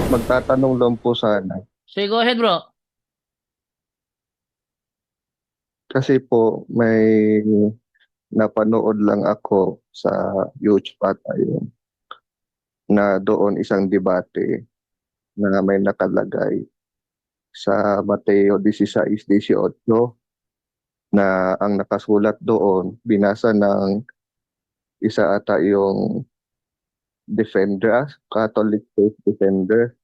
Magtatanong lang po sana. Sige, go ahead, bro. Kasi po may napanood lang ako sa YouTube ata yun, na doon isang debate na may nakalagay sa Mateo 16:18 na ang nakasulat doon, binasa ng isa ata yung defender, Catholic Faith Defender,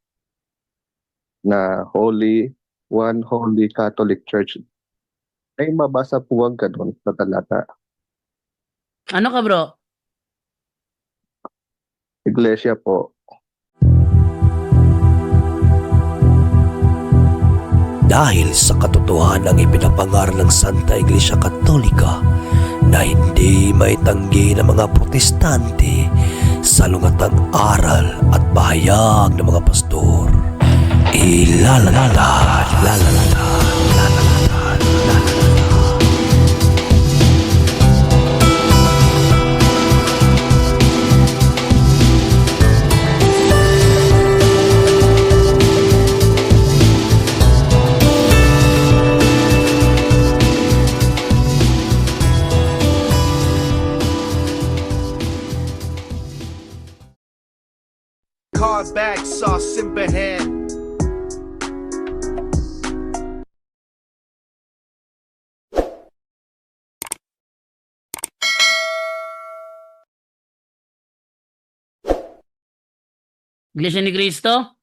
na One Holy Catholic Church. Ay mabasa po ang ganun sa talata. Ano ka, bro? Iglesia po. Dahil sa katotohanan ng ipinapangaral ng Santa Iglesia Katolika na hindi maitanggi ng mga protestante sa lungatang aral at bahayag ng mga pastor. Ilalatad, lalatad, lalatad, lalatad. Car back, saw Simbahan. Iglesia ni Cristo?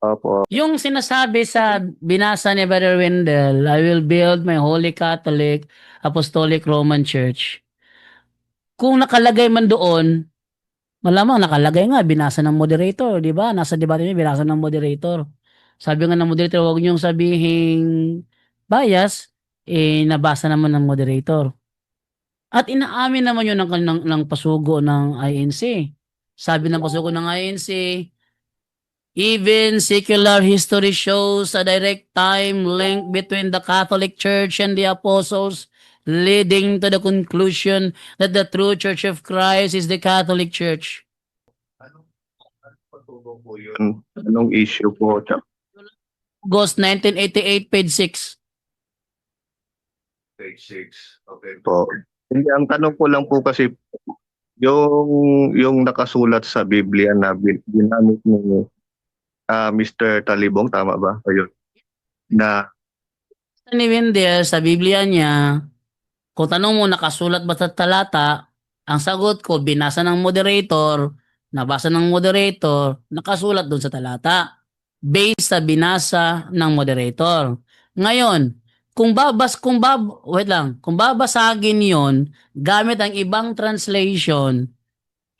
Opo. Yung sinasabi sa binasa ni Brother Wendell, I will build my Holy Catholic Apostolic Roman Church. Kung nakalagay man doon, malamang nakalagay nga, binasa ng moderator, di ba? Nasa debate niya, binasa ng moderator. Sabi nga ng moderator, huwag niyong sabihing bias, nabasa naman ng moderator. At inaamin naman yun ng pasugo ng INC. Sabi ng pasugo ng INC, even secular history shows a direct time link between the Catholic Church and the Apostles, leading to the conclusion that the true Church of Christ is the Catholic Church. Anong issue po? August 1988, page 6. Page 6. Okay po. Hindi, ang tanong ko lang po kasi yung nakasulat sa Biblia na ginamit ni Mr. Talibong, tama ba? Ayun. Na Ni Wendell, sa Biblia niya, kung tanong mo nakasulat ba sa talata, ang sagot ko, binasa ng moderator, nabasa ng moderator, nakasulat doon sa talata. Based sa binasa ng moderator. Ngayon, kung babasagin yon gamit ang ibang translation,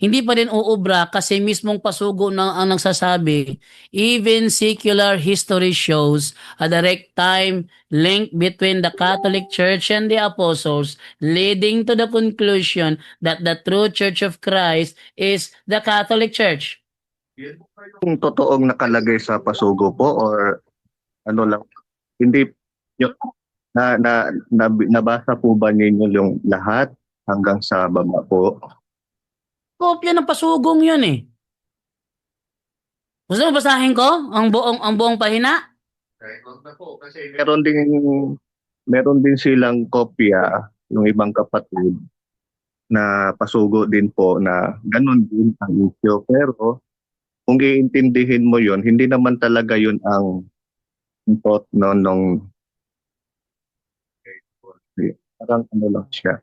hindi pa rin uubra kasi mismong pasugo ang nagsasabi, even secular history shows a direct time link between the Catholic Church and the Apostles, leading to the conclusion that the true Church of Christ is the Catholic Church. yung totoong nakalagay sa pasugo po or ano lang, hindi yung, nabasa po ba ninyo yung lahat hanggang sa baba po? Kopya ng pasugong yun eh. Gusto mo basahin ko ang buong pahina? Wag na po kasi meron din silang kopya ng ibang kapatid na pasugo din po na ganun din ang issue. Pero kung iintindihin mo yon, hindi naman talaga yun ang thought no, nung parang ano lang siya.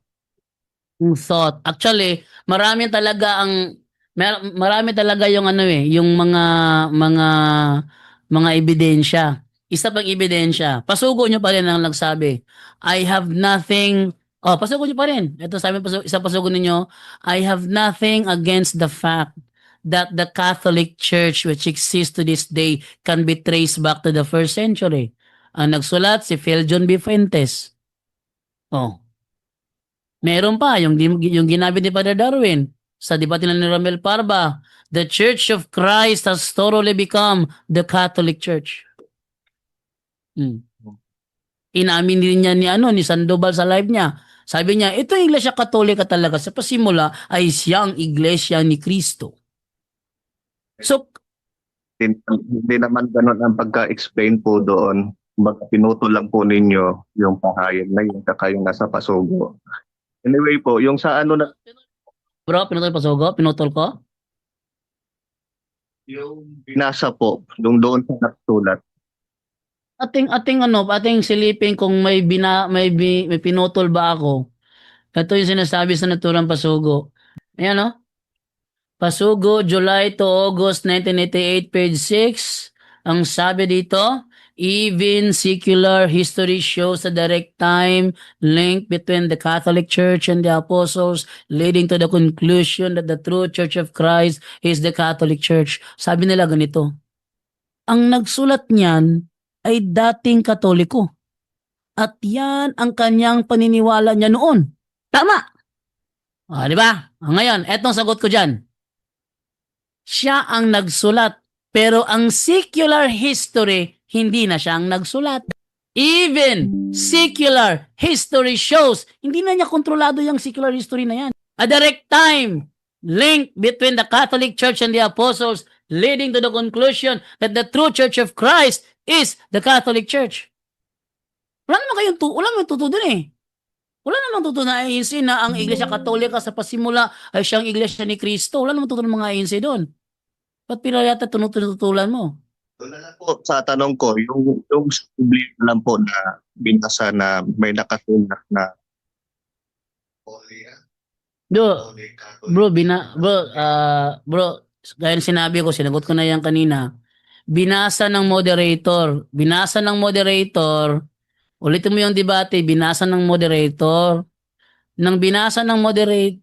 Thought. Actually, marami talaga yung ano eh, yung mga ebidensya. Isa pang ebidensya. Pasugo nyo pa rin ang nagsabi. I have nothing. Oh, pasugo nyo pa rin. Ito sabi isa pasugo ninyo, I have nothing against the fact that the Catholic Church which exists to this day can be traced back to the first century. Ang nagsulat si Phil John B. Fuentes. Oh. Meron pa, yung ginamit ni Father Darwin sa debate nila ni Romel Parba, the Church of Christ has thoroughly become the Catholic Church. Inamin din niya ni Sandoval sa live niya. Sabi niya, ito yung Iglesia Katolika talaga. Sa pasimula ay siyang Iglesia ni Cristo. So, Hindi naman ganun ang pagka-explain po doon. Kumbaga, pinutol lang po ninyo yung pahayag na yun saka yung nasa pasugo. Anyway po, yung sa ano na Bro, pinutol pasugo? Pinutol ko? yung binasa po, yung doon sa nakasulat. Ating silipin kung may pinutol ba ako. Ito yung sinasabi sa naturang pasugo. Ayan, no? Pasugo, July to August 1988, page 6. Ang sabi dito, even secular history shows a direct time link between the Catholic Church and the Apostles, leading to the conclusion that the true Church of Christ is the Catholic Church. Sabi nila ganito, ang nagsulat niyan ay dating Katoliko. At yan ang kanyang paniniwala niya noon. Tama! Di ba? Ngayon, etong sagot ko dyan. Siya ang nagsulat, pero ang secular history, hindi na siya ang nagsulat. Even secular history shows, hindi na niya kontrolado yung secular history na yan. A direct time link between the Catholic Church and the Apostles, leading to the conclusion that the true Church of Christ is the Catholic Church. Wala naman tuto dun eh. Wala namang tuto na ANC na ang Iglesia Katolika sa pasimula ay siyang Iglesia ni Cristo. Wala namang tuto ng mga ANC doon. Ba't pinayata tinututulan mo? Doon na lang po sa tanong ko, yung Biblia lang po na binasa na may nakasulat na Bro, bro, gaya ng sinabi ko, sinagot ko na yan kanina. Binasa ng moderator. Ulitin mo yung debate, binasa ng moderator. Nang binasa ng moderator,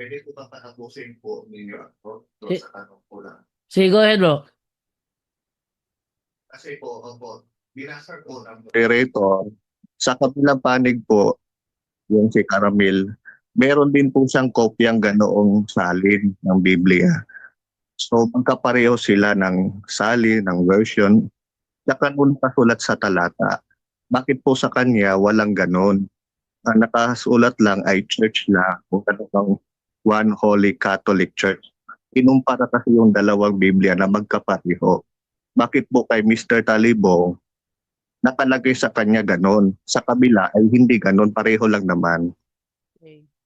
pwede ko ba patapusin po ninyo ako sa tanong ko lang? sige, go ahead, bro. Kasi po, binasa ko ng moderator, sa kabilang panig po, yung si Caramel, meron din po siyang kopyang ganoong salin ng Biblia. So, magkapareho sila ng salin, ng version, saka nung nakasulat sa talata. Bakit po sa kanya walang ganon? Ang nakasulat lang ay church lang, kung ano One Holy Catholic Church. Inumpara kasi yung dalawang Biblia na magkapareho. Bakit po kay Mr. Talibong nakalagay sa kanya ganon? Sa kabila ay hindi ganon, pareho lang naman.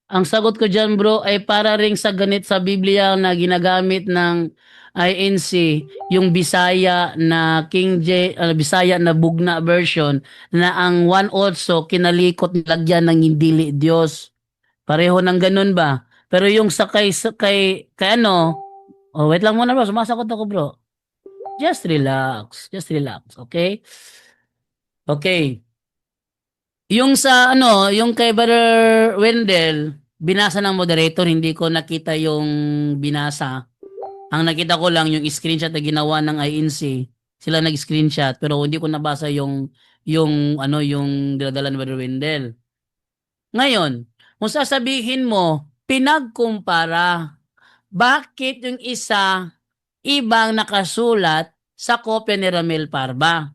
Ang sagot ko dyan, bro, ay para ring sa ganit sa Biblia na ginagamit ng INC, yung Bisaya na Bisaya na Bugna version, na ang one also kinalikot nilagyan ng hindi Diyos. Pareho ng ganun ba? Pero yung sa kay ano, wait lang muna bro, sumasagot ako bro. Just relax, okay? Okay. Yung sa yung kay Brother Wendell, binasa ng moderator, hindi ko nakita yung binasa. Ang nakita ko lang yung screenshot na ginawa ng INC. Sila nag-screenshot pero hindi ko nabasa yung dinadala ni Brother Wendell. Ngayon, kung sasabihin mo, pinagkumpara, bakit yung isa ibang nakasulat sa kopya ni Ramel Parba?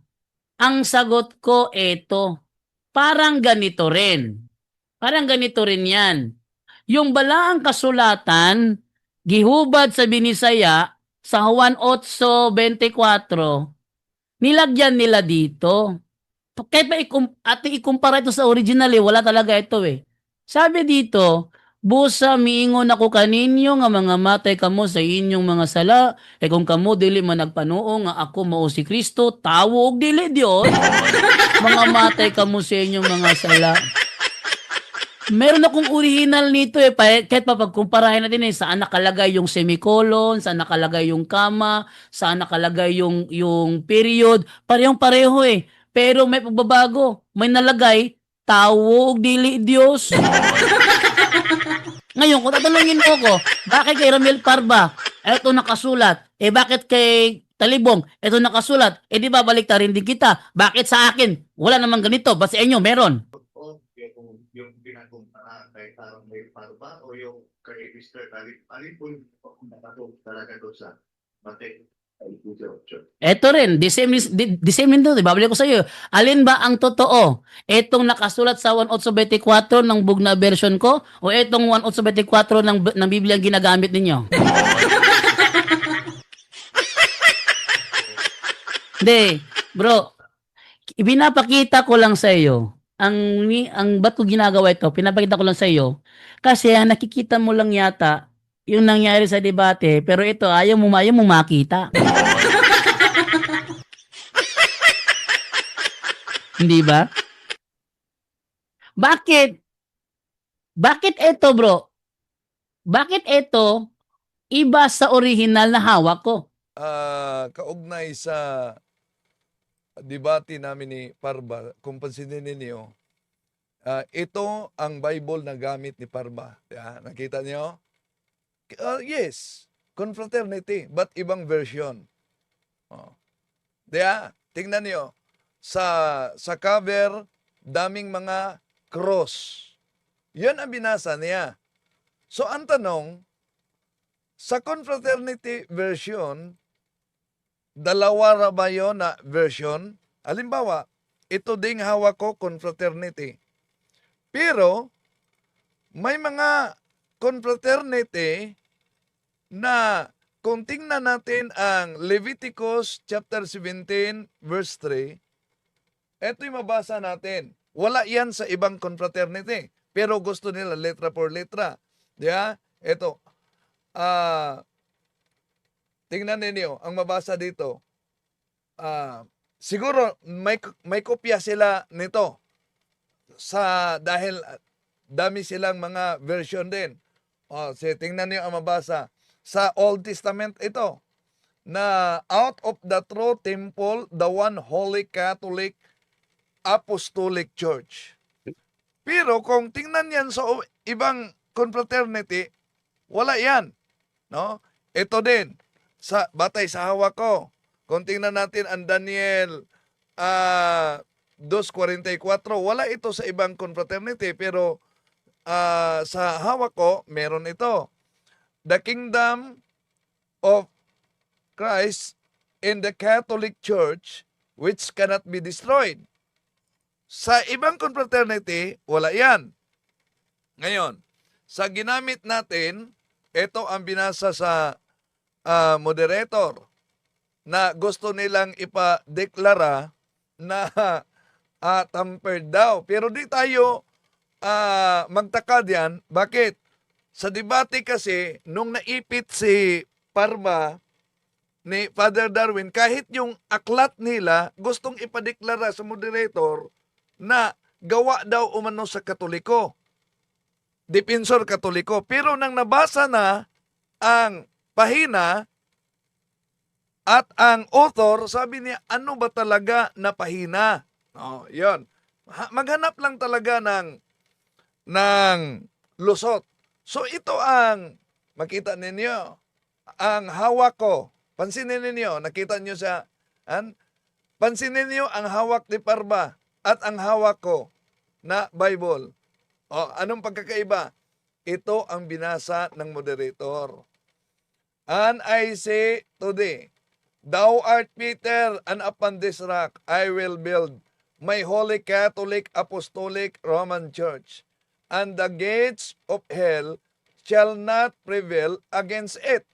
Ang sagot ko ito, parang ganito rin yan. Yung balaang kasulatan, gihubad sa Binisaya, sa Juan 8:24, nilagyan nila dito. Kahit ba ikumpara ito sa original wala talaga ito Sabi dito, busa miingon ako kaninyo nga mga matay kamo sa inyong mga sala, kung kamo dili man nagpanuo nga ako mao si Kristo, tawo og dili Dios. Mga matay kamo sa inyong mga sala. Meron akong original nito kahit pa pagkumparahin natin saan nakalagay yung semicolon, saan nakalagay yung comma, saan nakalagay yung period, parehong-pareho Pero may pagbabago, may nalagay tawo og dili Dios. Ngayon, kung tatanungin mo ko, bakit kay Ramel Parba, eto nakasulat, bakit kay Talibong, eto nakasulat, di ba baliktarin din kita? Bakit sa akin, wala namang ganito, ba sa inyo, meron? Yung pinakumpara kay Ramel Parba o yung kay Mr. Talibong, alin po yung talaga doon sa mate? Eto rin, the same din to, babalik ko sa iyo. Alin ba ang totoo? Etong nakasulat sa 1824 ng Bugna version ko o etong 1824 ng Biblia ginagamit ninyo? Hindi, bro, ipinapakita ko lang sa iyo. Ang ba't ko ginagawa ito, pinapakita ko lang sa iyo kasi nakikita mo lang yata yung nangyari sa debate, pero ito ayaw mo makita. Hindi ba? Bakit? Bakit ito, bro? Bakit ito iba sa original na hawak ko? Kaugnay sa debate namin ni Parba, kung pansinin ninyo, ito ang Bible na gamit ni Parba. Nakita niyo? Yes, confraternity, but ibang version. Oh. Tingnan niyo. Sa cover, daming mga cross. Yan ang binasa niya. So, ang tanong, sa confraternity version, dalawa ra ba yun na version? Halimbawa, ito ding hawak ko, confraternity. Pero, may mga confraternity na kung tingnan natin ang Leviticus chapter 17 verse 3, ito yung mabasa natin. Wala yan sa ibang confraternity. Pero gusto nila letra por letra. Ito. Tingnan ninyo, ang mabasa dito. Siguro may kopya sila nito. Dahil dami silang mga version din. Tingnan niyo ang mabasa. Sa Old Testament ito. Na out of the true temple, the one holy Catholic Apostolic Church. Pero kung tingnan yan sa ibang confraternity, wala yan. No? Ito din, batay sa hawak ko. Kung tingnan natin ang Daniel 2:44, wala ito sa ibang confraternity, pero sa hawak ko, meron ito. The kingdom of Christ in the Catholic Church, which cannot be destroyed. Sa ibang confraternity, wala yan. Ngayon, sa ginamit natin, ito ang binasa sa moderator na gusto nilang ipadeklara na tampered daw. Pero di tayo magtaka diyan. Bakit? Sa debate kasi, nung naipit si Parma ni Father Darwin, kahit yung aklat nila, gustong ipadeklara sa moderator na gawa daw umano sa Katoliko. Depensor Katoliko. Pero nang nabasa na ang pahina at ang author, sabi niya, ano ba talaga na pahina? Yun. Maghanap lang talaga ng lusot. So ito ang, makita ninyo, ang hawak ko. Pansinin ninyo, nakita nyo siya. Pansinin ninyo ang hawak ni Parba at ang hawak ko na Bible. Anong pagkakaiba? Ito ang binasa ng moderator. And I say today, Thou art Peter, and upon this rock I will build my holy Catholic Apostolic Roman Church, and the gates of hell shall not prevail against it.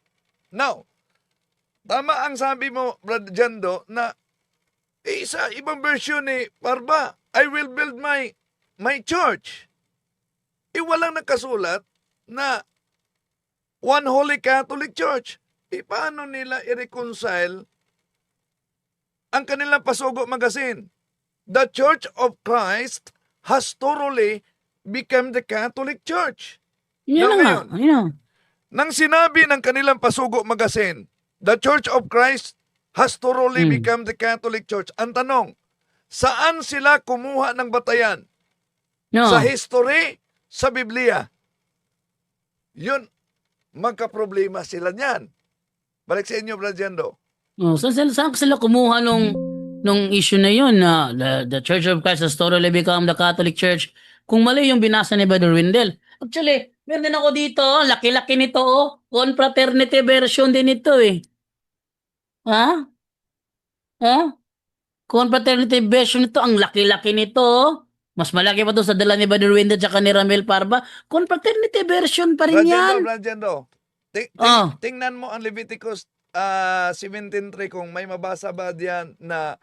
Now, tama ang sabi mo, Brad Jando, na sa ibang version ni Parba, I will build my church. Walang nakasulat na one holy Catholic Church. Paano nila i-reconcile ang kanilang Pasugo magazine? The Church of Christ has thoroughly become the Catholic Church. Yun na nga. Nang sinabi ng kanilang Pasugo magazine, the Church of Christ has thoroughly become the Catholic Church. Ang tanong, saan sila kumuha ng batayan? No. Sa history, sa Biblia. Yun, magka-problema sila niyan. Balik sa inyo, Brad Jendo. Saan sila kumuha nung issue na yun na the Church of Christ has totally become the Catholic Church? Kung mali yung binasa ni Brother Windel. Actually, meron din ako dito, laki-laki nito, confraternity version din ito eh. Ha? Confraternity version nito, ang laki-laki nito. Mas malaki pa to sa dala ni Brother Windel at ni Ramel Parba. Confraternity version pa rin yan. Brad Jendo, tingnan mo ang Leviticus 17:3, kung may mabasa ba diyan na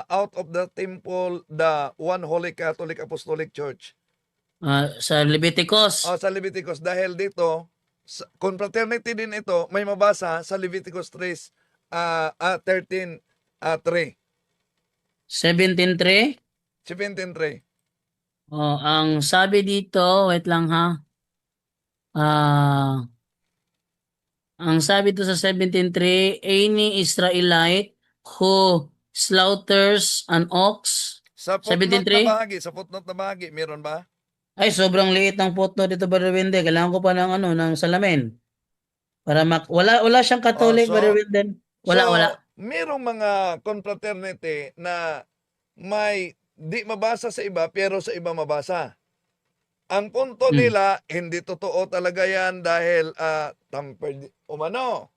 out of the temple, the one holy Catholic Apostolic Church. Sa Leviticus. Sa Leviticus, dahil dito, confraternity din ito, may mabasa sa Leviticus 13:3. 17:3. 17:3. Ang sabi dito, wait lang ha. Ang sabi dito sa 17:3, any Israelite who slaughters an ox. Sa footnote 17:3? sa footnote na bahagi, meron ba? Ay, sobrang liit ng footnote dito, Brother Wendell. Kailangan ko pa ng salamin. Para wala siyang Catholic, so- Brother Wendell. Wala. Merong mga confraternity na may di mabasa sa iba, pero sa iba mabasa. Ang punto nila, hindi totoo talaga yan dahil tampered umano.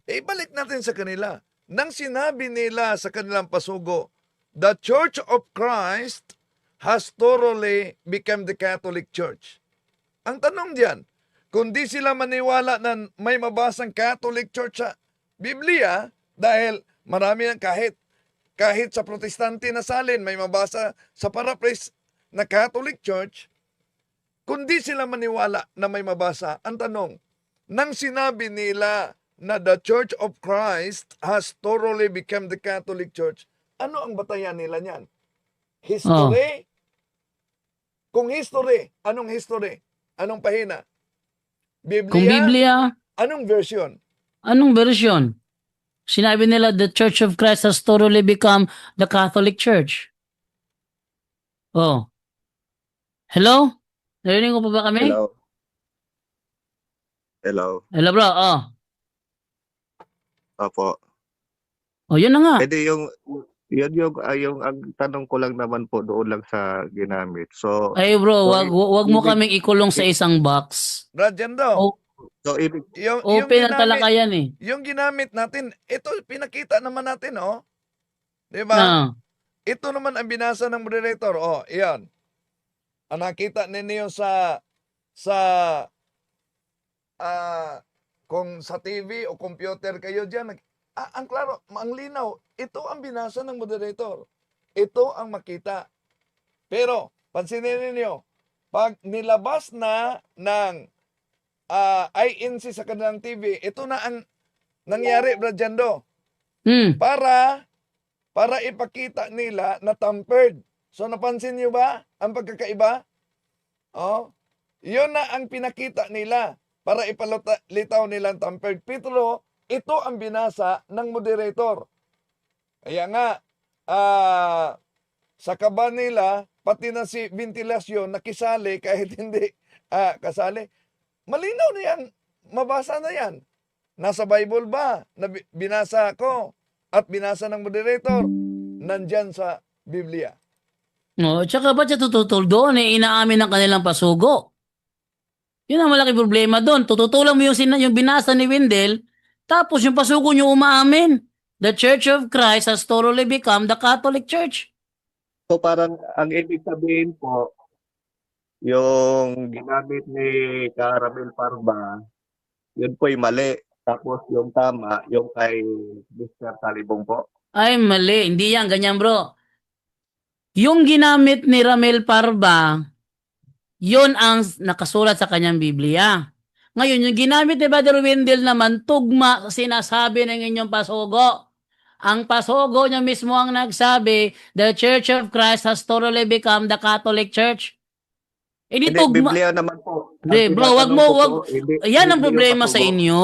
Ibalik natin sa kanila. Nang sinabi nila sa kanilang pasugo, the Church of Christ has thoroughly become the Catholic Church. Ang tanong diyan, kung di sila maniwala na may mabasang Catholic Church sa Biblia, dahil marami ng kahit sa protestante na salin, may mabasa sa paraphrase na Catholic Church, kung di sila maniwala na may mabasa, ang tanong, nang sinabi nila na the Church of Christ has thoroughly become the Catholic Church, ano ang batayan nila niyan? History? Kung history, anong history? Anong pahina? Biblia? Kung Biblia, Anong version? anong version? Sinabi nila the Church of Christ has thoroughly become the Catholic Church. Hello? Narinig ko pa ba kami? Hello. Hello. Hello, bro. Opo. Yun na nga. Pwede yung ang tanong ko lang naman po doon lang sa ginamit. So, Ay, bro, So, wag mo kaming ikulong sa isang box. Brad Jando, so ibig yung Open ang ginamit, talakayan eh. yung ginamit natin, ito pinakita naman natin, oh. Di ba? Na, Ito naman ang binasa ng moderator. Iyan. Ang nakita ninyo sa kung sa TV o computer kayo diyan, ang klaro, ang linaw, ito ang binasa ng moderator. Ito ang makita. Pero, pansinin ninyo, pag nilabas na ng INC sa kanilang TV, ito na ang nangyari, Brad Jando. Para ipakita nila na tampered. So napansin niyo ba ang pagkakaiba? Yun na ang pinakita nila para ipalitaw nilang tampered. Pero ito ang binasa ng moderator. Kaya nga, sa kaba nila, pati na si ventilasyon nakisali kahit hindi kasali. Malinaw na yan. Mabasa na yan. Nasa Bible ba? Na binasa ko at binasa ng moderator. Nandyan sa Biblia. tsaka ba't siya tututol doon inaamin ng kanilang pasugo? Yun ang malaki problema doon. Tututulan mo yung binasa ni Wendell, tapos yung pasugo niyo umaamin. The Church of Christ has thoroughly become the Catholic Church. So parang ang ibig sabihin po, yung ginamit ni Caramel Parba, yun po'y mali. Tapos yung tama, yung kay Mr. Talibong po. Ay, mali. Hindi yan. Ganyan, bro. Yung ginamit ni Ramel Parba, yun ang nakasulat sa kanyang Biblia. Ngayon, yung ginamit ni Brother Wendell naman, tugma sinasabi ng inyong pasugo. Ang pasugo niya mismo ang nagsabi, the Church of Christ has thoroughly become the Catholic Church. Hindi Hindi, tugma. Biblia naman po. Hindi, bro, wag mo, yan ang problema sa inyo.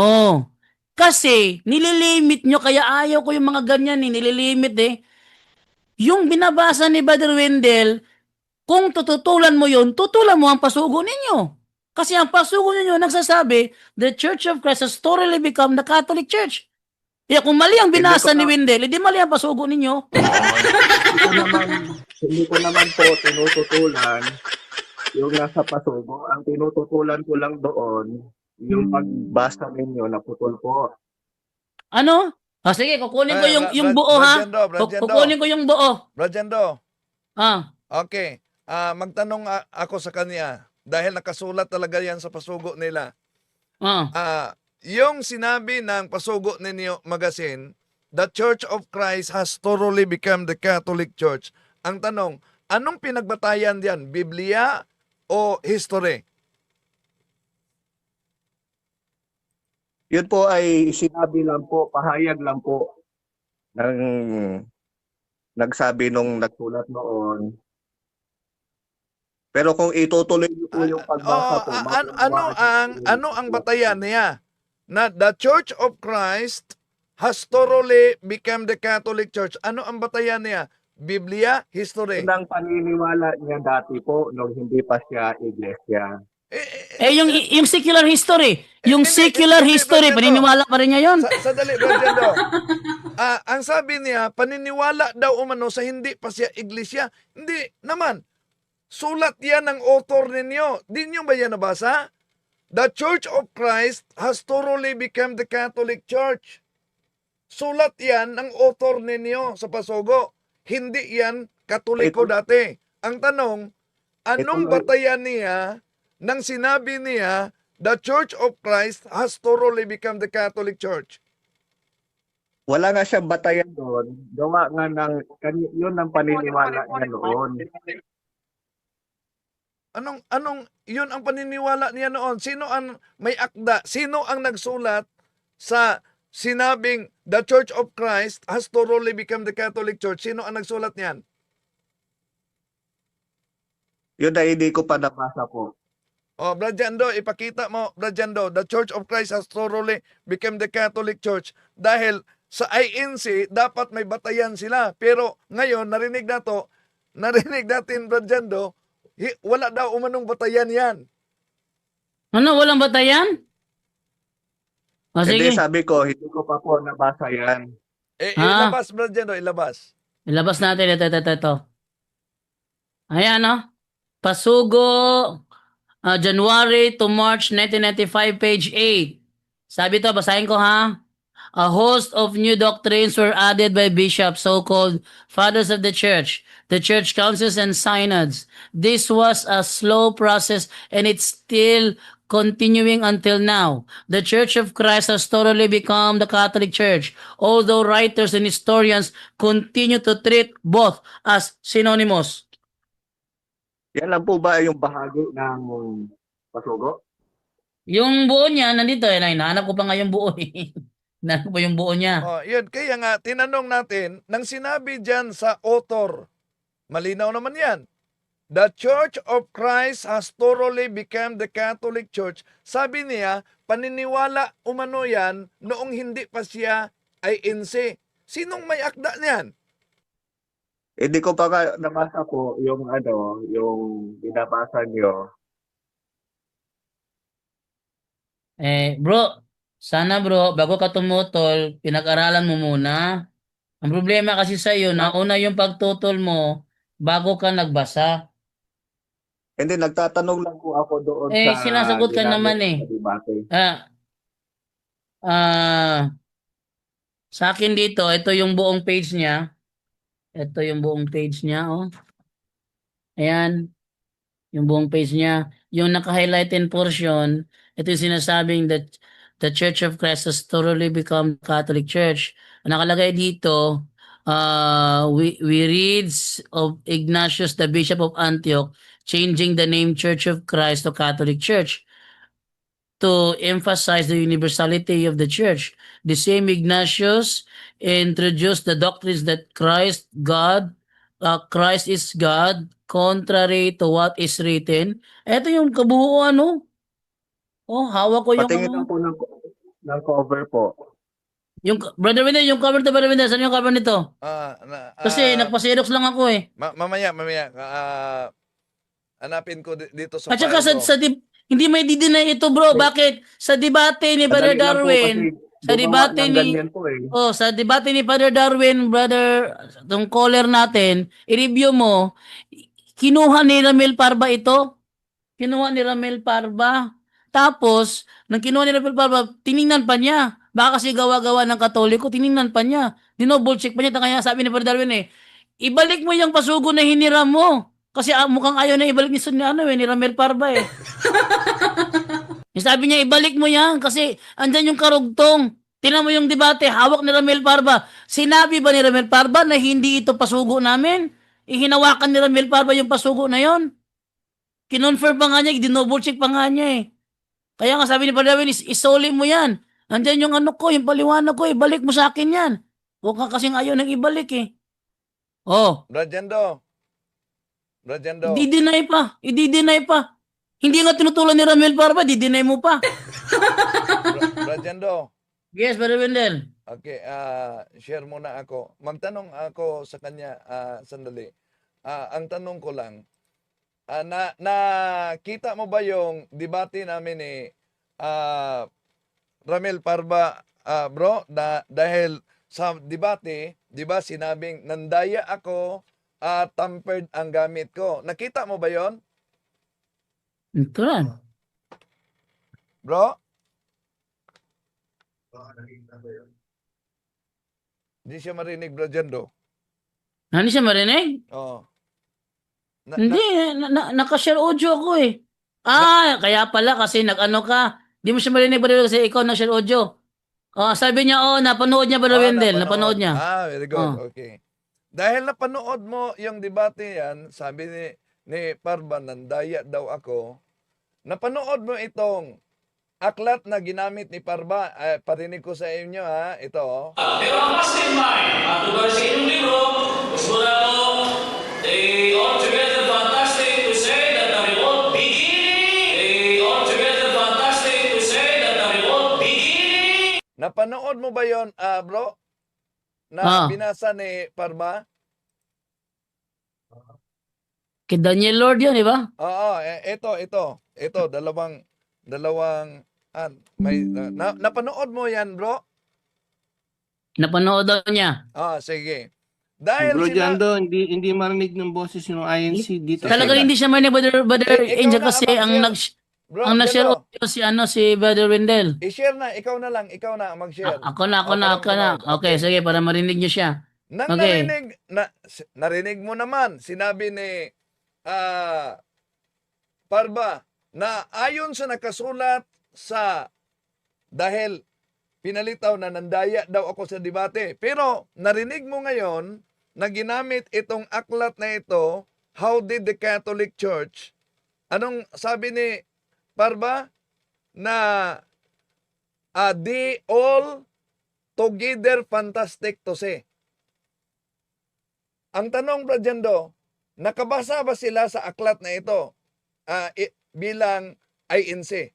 Kasi, nililimit nyo, kaya ayaw ko yung mga ganyan nililimit Yung binabasa ni Brother Wendell, kung tututulan mo yun, tutulan mo ang pasugo ninyo. Kasi ang pasugo ninyo nagsasabi, the Church of Christ has thoroughly become the Catholic Church. Kaya kung mali ang binasa ni Wendell, hindi mali ang pasugo ninyo. Hindi ko naman po tinututulan yung nasa pasugo. Ang tinututulan ko lang doon, yung pagbasa ninyo na putol po. Ano? Sige, kukunin ko yung buo ha. Kukunin ko yung buo. Brad Jando, Ah, okay. Magtanong ako sa kanya dahil nakasulat talaga yan sa pasugo nila. yung sinabi ng Pasugo ninyo magazine, the Church of Christ has thoroughly become the Catholic Church. Ang tanong, anong pinagbatayan diyan? Biblia o history? Yun po ay sinabi lang po, pahayag lang po ng nagsabi nung nagsulat noon. Pero kung itutuloy niyo po yung pagbasa po, ano ang batayan niya? Na the Church of Christ has thoroughly become the Catholic Church. Ano ang batayan niya? Biblia, history. Yun ang paniniwala niya dati po nung hindi pa siya iglesia. Yung secular history. Yung Hindi, secular hindi, history, Brother paniniwala pa rin niya yun. Sadali, Brother Jando. Ang sabi niya, paniniwala daw umano sa hindi pa siya iglesia. Hindi naman. Sulat yan ng author ninyo. Di nyo ba yan nabasa? The Church of Christ has thoroughly become the Catholic Church. Sulat yan ng author ninyo sa Pasugo. Hindi yan Katoliko dati. Ang tanong, anong batayan niya nang sinabi niya, the Church of Christ has thoroughly become the Catholic Church? Wala nga siyang batayan doon. Gawa nga ng, yun ang paniniwala niya noon. Yun ang paniniwala niya noon. Sino ang may akda? Sino ang nagsulat sa sinabing the Church of Christ has thoroughly become the Catholic Church? Sino ang nagsulat niyan? Yun ay hindi ko pa nabasa po. Brad Jando, ipakita mo, Brad Jando, the Church of Christ has thoroughly become the Catholic Church. Dahil sa INC, dapat may batayan sila. Pero ngayon, narinig natin, Brad Jando, wala daw umanong batayan yan. Ano, walang batayan? O, Hindi, sige. sabi ko, hindi ko pa po nabasa yan. Ilabas, Brad Jando, ilabas. Ilabas natin. Ito. Ayan, no? Pasugo, January to March 1995, page 8. Sabi to, basahin ko ha. A host of new doctrines were added by bishops, so-called fathers of the church councils and synods. This was a slow process and it's still continuing until now. The Church of Christ has totally become the Catholic Church, although writers and historians continue to treat both as synonymous. Yan lang po ba yung bahagi ng Pasugo? Yung buo niya, nandito eh. Hinahanap ko pa nga yung buo eh. Hinahanap ko yung buo niya. Yun, kaya nga, tinanong natin, nang sinabi dyan sa author, malinaw naman yan. The Church of Christ has thoroughly become the Catholic Church. Sabi niya, paniniwala umano yan noong hindi pa siya INC. Sinong may akda niyan? Hindi ko pa nabasa po yung yung binabasa niyo. Bro, sana bro, bago ka tumutol, pinag-aralan mo muna. Ang problema kasi sa iyo, nauna yung pagtutol mo bago ka nagbasa. Hindi, nagtatanong lang po ako doon sa Sinasagot ka ginamit naman eh. sa debate. Sa akin dito, ito yung buong page niya. Ito yung buong page niya, oh. Ayan. Yung buong page niya. Yung naka-highlighted portion, ito yung sinasabing that the Church of Christ has thoroughly become Catholic Church. Ang nakalagay dito, we read of Ignatius, the Bishop of Antioch, changing the name Church of Christ to Catholic Church to emphasize the universality of the church. The same Ignatius introduced the doctrines that Christ is God, contrary to what is written. Ito yung kabuuan, no? Hawak ko yung Patingin lang po ng cover po. yung Brother Wendell, yung cover to Brother Wendell, saan yung cover nito? Kasi nagpa-xerox lang ako eh. Mamaya. Hanapin ko dito sa At saka file ko. hindi may didinay ito bro. Bakit? Sa debate ni Brother Madali lang po Darwin, kasi sa gumawa debate ng ni ganyan po eh. sa debate ni Brother Darwin, brother, tong caller natin, i-review mo, kinuha ni Ramil Parba ito. Kinuha ni Ramil Parba. Tapos, nang kinuha ni Ramil Parba, tiningnan pa niya. Baka kasi gawa-gawa ng Katoliko, tiningnan pa niya. Dinoble check pa niya. Kaya sabi ni Brother Darwin ibalik mo yung Pasugo na hiniram mo. Kasi mukhang ayaw na ibalik ni Ramil Parba eh. Yung sabi niya, ibalik mo yan kasi andyan yung karugtong. Tingnan mo yung debate, hawak ni Ramil Parba. Sinabi ba ni Ramil Parba na hindi ito pasugo namin? Ihinawakan ni Ramil Parba yung pasugo na yon. Kinonfirm pa nga niya, dinouble check pa nga niya eh. Kaya nga sabi ni Padawin, isoli mo yan. Andyan yung ano ko, yung paliwanag ko, ibalik mo sa akin yan. Huwag ka kasing ayaw nang ibalik eh. Oh, Brajendo. Brajendo. i-deny pa. I-deny pa. Hindi nga tinutulan ni Ramil Parba, di-deny mo pa. Brajendo. Yes, Brother Wendell. Okay, share muna ako. Magtanong ako sa kanya sandali. Ang tanong ko lang, nakita mo ba yung debate namin ni Ramil Parba, bro? Dahil sa debate, di ba sinabing nandaya ako, tampered ang gamit ko. Nakita mo ba yon, Ito lang. bro? Hindi siya marinig, Brajendo. Ano siya marinig? Oo. Hindi, naka-share audio ako eh. Kaya pala kasi nag-ano ka. Di mo siya marinig ba kasi ikaw nag-share audio. Sabi niya, napanood niya ba Wendell? Napanood niya. Very good. Okay. Dahil napanood mo yung debate yan, sabi ni Parba, nandaya daw ako. Napanood mo itong aklat na ginamit ni Parba. Parinig ko sa inyo ha, ito. Pero ang mastermind, tungkol sa inyong libro, gusto na ito, altogether fantastic to say that the revolt beginning. Altogether fantastic to say that the revolt beginning. Napanood mo ba yon, bro? Na binasa ni Parba? Kay Daniel Lord yun, di ba? Oo, ito, dalawang, napanood mo yan, bro? Napanood daw niya. Sige. Dahil Bro Jando, hindi marinig ng boses yung INC dito. Talaga hindi siya marinig, Brother Angel, kasi ang nag-share Bro, audio si Brother Wendell. i-share na, ikaw na mag-share. Ako na. Okay, sige, para marinig niyo siya. Nang Okay. narinig mo naman, sinabi ni Parba na ayon sa nakasulat sa dahil pinalitaw na nandaya daw ako sa debate. Pero narinig mo ngayon na ginamit itong aklat na ito, How Did the Catholic Church? Anong sabi ni Parba? Na they all together fantastic to say. Ang tanong, Brajendo, nakabasa ba sila sa aklat na ito bilang INC?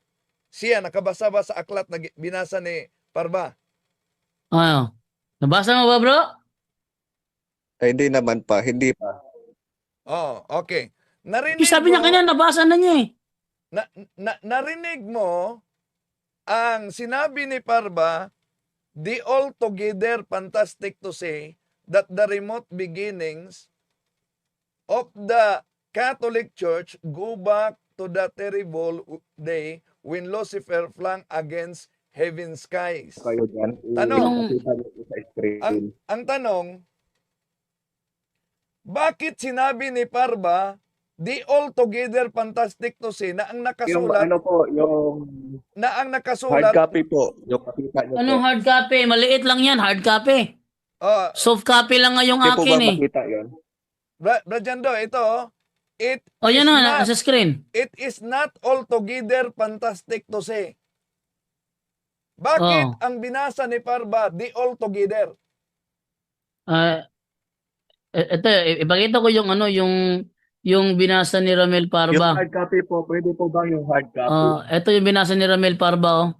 Siya, nakabasa ba sa aklat na binasa ni Parba? Nabasa mo ba, bro? Hindi naman pa, hindi pa. Okay. Narinig Sabi niya mo, kanya, nabasa na niya eh. narinig mo ang sinabi ni Parba, the all together fantastic to say that the remote beginnings of the Catholic Church go back to the terrible day when Lucifer flung against heaven's skies. Kayo dyan. Tanong. Nakita niyo sa screen. Ang tanong, bakit sinabi ni Parba, the all together fantastic to say na ang Yung nakasulat, ano po, yung hard nakasulat, copy po. Yung pakita niyo Anong po. hard copy? Maliit lang yan, hard copy. Soft copy lang nga yung Hindi po akin ba eh. makita yun? Brajando, ito, it Yan is na, not, nasa screen. it is not altogether fantastic to say. Bakit ang binasa ni Parba, the all together? Ito, ipakita ko yung yung binasa ni Ramel Yung Parba. hard copy po, pwede po ba yung hard copy? Ito yung binasa ni Ramel Parba, oh.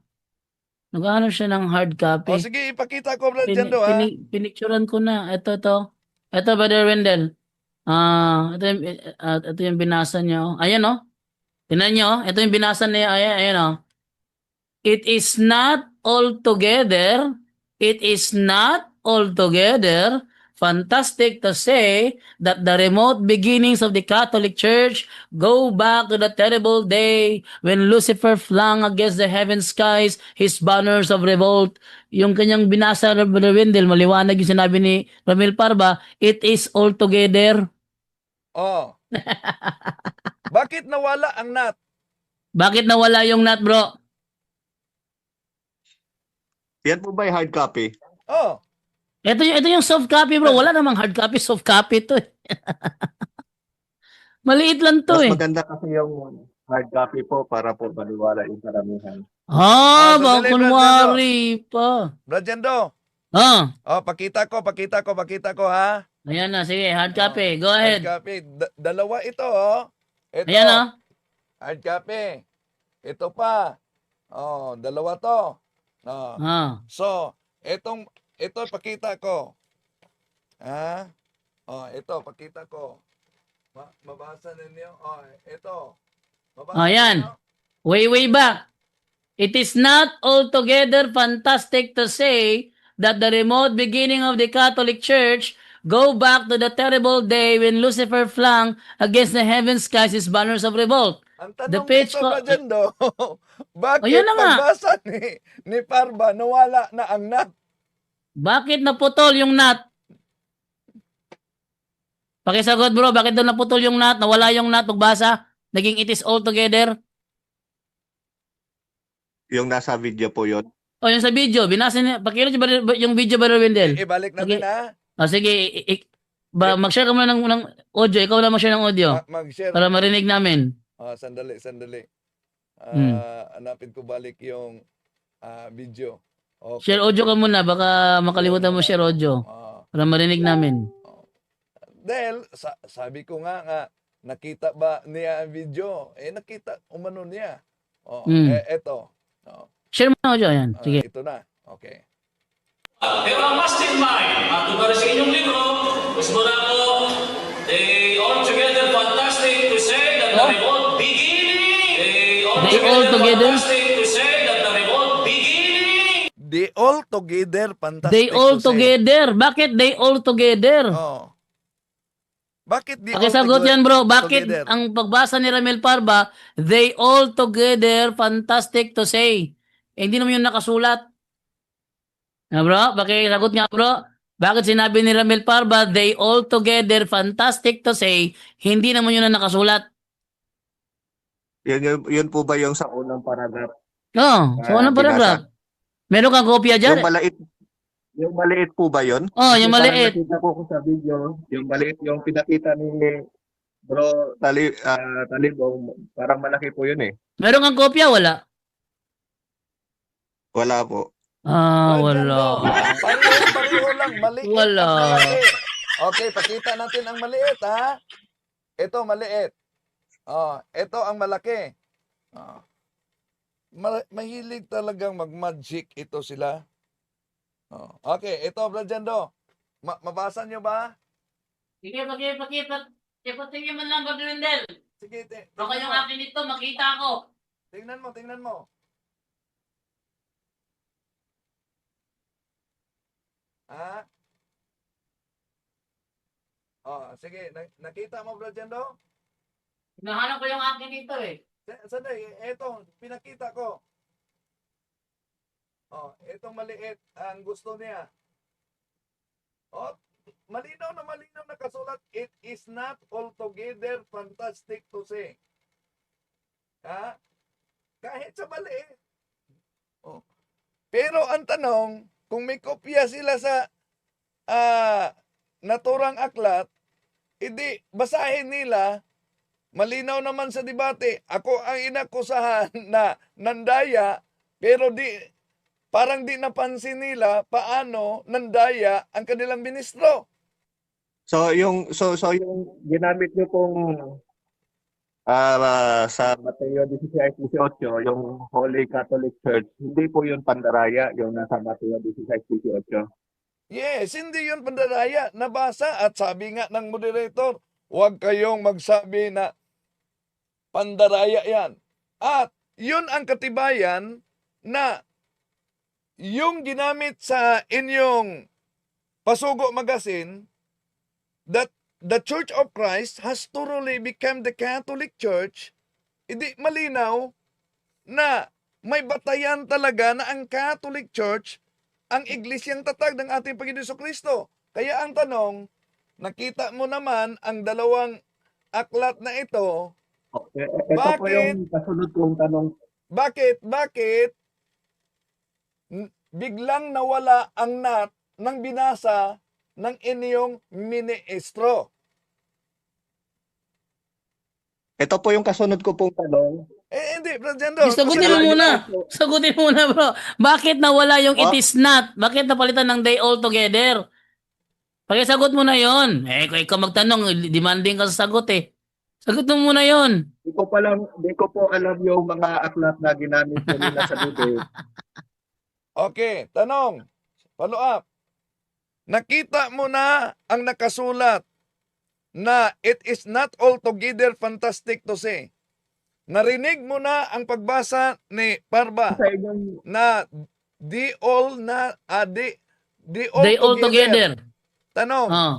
Naghahanap siya ng hard copy. Sige, ipakita ko, Brajando, ha? Pinicturean ko na. Ito. Ito, Brother Wendell. Ito yung binasa niya, oh. Ayan, oh. Tingnan niyo, oh. Ito yung binasa niya. Ayan, oh. It is not altogether fantastic to say that the remote beginnings of the Catholic Church go back to the terrible day when Lucifer flung against the heaven skies his banners of revolt. Yung kanyang binasa ng Brother Wendell, maliwanag yung sinabi ni Ramil Parba, it is altogether. Bakit nawala ang nat? Bakit nawala yung nut, bro? Yan po ba yung hard copy? Oh, Ito yung soft copy, bro. Wala namang hard copy, soft copy to eh. Maliit lang to Mas eh. maganda kasi yung hard copy po para po maniwala yung karamihan. Baka sandali, kunwari pa. Brad Jando. Ah, Oh, pakita ko ha. ayan na, sige, hard Oh, copy. Go hard ahead. copy. Dalawa ito, oh. Ito, Ayan oh. hard copy. Ito pa. Oh, dalawa to. Oh. Ah. So, ito pakita ko. Ha? Oh, ito pakita ko. Mabasa ninyo. Oh, ito. Mabasa Ayan. ninyo? Way back. It is not altogether fantastic to say that the remote beginning of the Catholic Church go back to the terrible day when Lucifer flung against the heaven skies his banners of revolt. Ang The tanong page dito, ko- Brajendo, bakit Ayun na nga. pagbasa ni Parba, nawala na ang nat? Bakit naputol yung nut? Pakisagot bro, bakit doon naputol yung nut? Nawala yung nut pagbasa? Naging it is altogether? Yung nasa video po yun. O yung sa video, binasa niya. Pakilot yung video ba Wendell? Ibalik natin, Okay. ha? O sige, mag-share ka muna ng audio. Ikaw na mag-share ng audio. Mag-share. Para marinig namin. Sandali. Hmm. Hanapin ko balik yung video. Okay. Share audio ka muna. Baka makalimutan mo share audio. Para marinig namin. Dahil, sabi ko nga, nakita ba niya ang video? Nakita, umano niya. Eto. Share mo na audio. Ayan. Sige. Ito na. Okay. Pero ang mastermind, matubari sa inyong libro, gusto na ko, they altogether fantastic to say that the revolt beginning. They altogether- fantastic to say that the revolt beginning. They all together, fantastic They all to say. together. Bakit they all together? Oh. Bakit di all Pakisagot yan bro. Bakit together? ang pagbasa ni Ramel Parba, they all together fantastic to say. Hindi naman yung nakasulat. Bro, pakisagot nga bro. Bakit sinabi ni Ramel Parba, they all together fantastic to say, hindi naman yun ang nakasulat. Yun po ba yung sa unang paragraph? So unang paragraph. Meron kang kopya dyan? Yung maliit po ba yun? Yung Kasi maliit. parang nakita ko sa video, yung maliit, yung pinakita ni Bro Talibong, parang malaki po yun eh. Meron kang kopya? Wala. Wala po. Wala. Pareho lang, maliit. Wala. at malaki. Okay, pakita natin ang maliit, ha? Ito, maliit. Ito ang malaki. Mahilig talagang mag-magic ito sila. Okay, ito, Brajendo. Mabasa nyo ba? Sige, pakita. Ipatingin man lang, Brother Wendell. Sige, Baka yung akin ito, makita ko. tingnan mo. Sige, nakita mo, Brajendo? Hinahanap ko yung akin ito eh. Sandali, ito, pinakita ko. Itong maliit, ang gusto niya. Malinaw na kasulat, it is not altogether fantastic to say. Kahit sa maliit. Pero ang tanong, kung may kopya sila sa naturang aklat, hindi basahin nila. Malinaw naman sa debate. Ako ang inakusahan na nandaya, pero parang di napansin nila paano nandaya ang kanilang ministro. So yung ginamit niyo pong sa Mateo 16:18, yung Holy Catholic Church, hindi po yun pandaraya, yung nasa Mateo 16:18. Yes, hindi yun pandaraya. Nabasa at sabi nga ng moderator, huwag kayong magsabi na pandaraya yan. At yun ang katibayan na yung ginamit sa inyong Pasugo Magazine, that the Church of Christ has thoroughly become the Catholic Church, hindi malinaw na may batayan talaga na ang Catholic Church ang iglesyang tatag ng ating Panginoon Jesucristo. Kaya ang tanong, nakita mo naman ang dalawang aklat na ito. Ito po yung kasunod kong tanong. Bakit biglang nawala ang nut nang binasa ng inyong ministro? Ito po yung kasunod ko pong tanong. Hindi, Brother Jando. Sagutin mo muna. Sagutin mo muna, bro. Bakit nawala yung it is not? Bakit napalitan ng they all together? Pakisagot mo na yon. Kung ikaw magtanong, demanding ka sa sagot eh. Sagot mo muna yon. Di ko po alam yung mga aklat na ginamit po nila sa debate. Okay, tanong. Follow up. Nakita mo na ang nakasulat na it is not altogether fantastic to say. Narinig mo na ang pagbasa ni Parba Sa inyong na di all They all together. Tanong, Oh.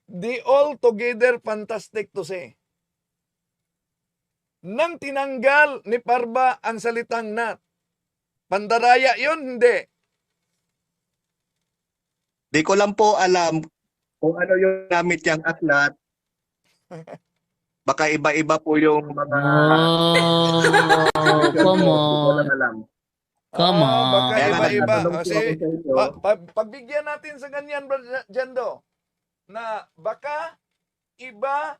di all together fantastic to say. Nang tinanggal ni Parba ang salitang not, pandaraya yun, hindi. Di ko lang po alam kung ano yung gamit yung aklat. Baka iba-iba po yung mga... Oh, come Di ko on. lang alam. Come on. Baka Kaya nga iba-iba. nagtatanong po Kasi ako sa inyo. pagbigyan natin sa ganyan, Brother Jando, na baka iba